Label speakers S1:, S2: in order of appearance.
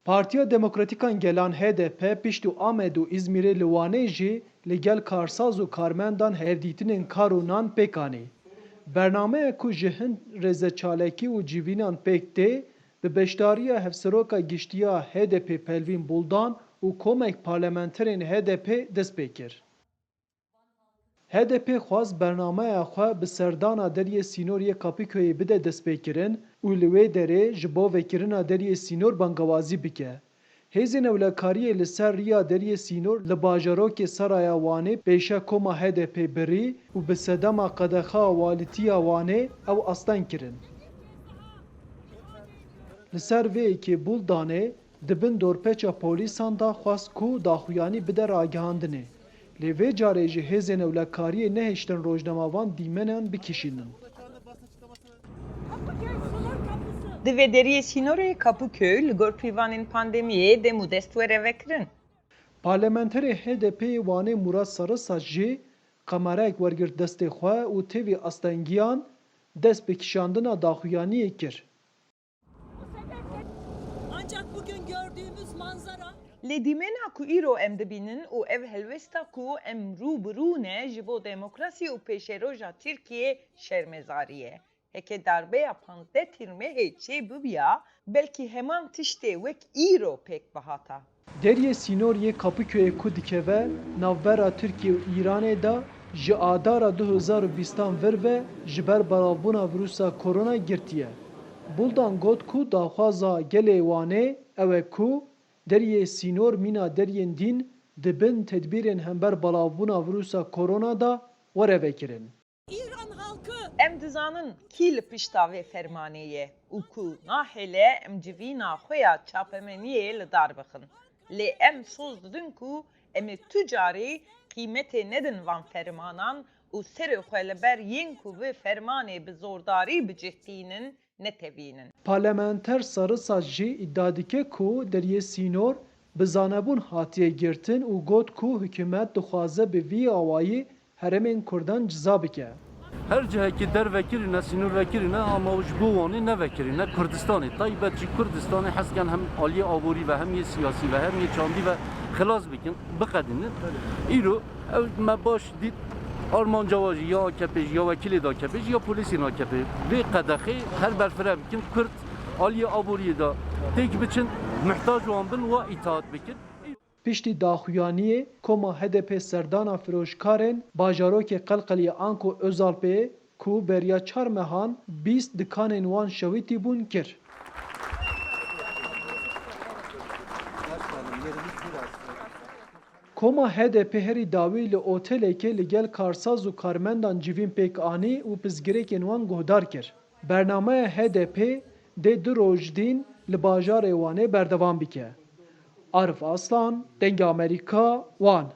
S1: Partiya Demokratîkan Gelan HDP pişt û Amed û İzmîrê li Wanê jî li gel karsaz û karmendan hevdîtinên kar û nan pêk anî. Bernameyek ku ji hin rêzeçalekî û civînan pêk tê, bi beşdariya Hevseroka Giştiya HDP Pelvîn Buldan û komek parlamenterên HDP dest pê kir. HDP xwast bernameya xwe bi serdana deriyê sînoriyê Kapîköyê bide destpêkirin û li wê derê ji bo vekirina deriyê sînor bangewazî bike. Hêzên Ewlekariyê li ser rêya deriyê sînor li bajarokê Seraya Wanê pêşa koma HDP birî û bi sedema qedexa walîtiya Wanê ew asteng kirin. Li ser vê yekê Buldanê di bin dorpêça polîsan da xwast ku daxuyanî bide ragihandinê. Lê vê carê jî hêzên Ewlekariyê nehêştin rojnamavan dîmenan bikişînin.
S2: Di vê deriyê sînorê Kapıköy li gor pîvanên pandemiyê dêm û dest were vekirin.
S1: Parlamenterê HDP'yê Wanê Murat Sarısaç jî qemereyek wergirt destê xwe û tevî astengiyan dest bi kişandina daxuyaniyê kir.
S3: Ancak bugün gördüğümüz manzara
S2: Lê dîmena ku îro em dibînin û ev helwesta ku em rû bi rû ne ji bo demokrasî û pêşeroja Tirkiye şermezarî ye. Heke darbeya 15 tîrmehê çê bibiya, belkî heman tiştê wek îro pêk bihata.
S1: Deriyê sînoriyê Kapıköy'ê ku dikeve navbera Tirkiye û Îranê de ji adara 2020 vir ve ji ber belavbûna vîrusa korona girtiye. Buldan got ku daxwaza gelê Wanê ew e ku deriyê sînor mîna deriyên dîn dibin tedbîrên hember belavbûna vîrusa korona da were vekirin.
S3: İran halkı
S2: Em dizanin kî li pişta vê fermanê ye û ku nahêle em civîna xwe ya çapemeniyê li dar bixin. Lê em soz didin ku em ê tu carî qîmetê nedin van fermanan û serê xwe li ber yên ku vê fermanê bi zordarî bicihînin netevînin.
S1: Parlamenter Sarısaç jî iddia dike ku deriyê sînor bi zanebûn hatiye girtin û got ku hikûmet dixwaze bi vî awayî heremên Kurdan ciza bike.
S4: Her cihekî dervekirine, sînorvekirine ama ji bo Wanê nevekirine Kurdistanê. Taybet jî Kurdistanê hezken hem aliyê aborî ve hem yê siyasî ve hem yê çandî ve xilas bikin, biqedinin. Îro ew me baş dît Armanca jî ya AKP jî ya vekilê de AKP jî ya polîsên AKP. Vê qedexê her berfireh bikin Kurd aliyê aboriyê da têk biçin, mihtac wan bin wa îtaat bikin.
S1: Piştî daxuyaniyê koma HDP serdana firoşkarên bajarokê Qelqeliyê Anko Özalpê ku beriya çar mehan 20 dikanên wan şewitî bûn kir. Koma HDP herî dawî li otelekê li gel karsaz û karmendan civîn pêk anî û pirsgirêkên wan guhdar kir. Bernameya HDP dê 2 roj dîn li bajarê Wanê berdewam bike. Arif Aslan, Dengê Amerîka, Wan.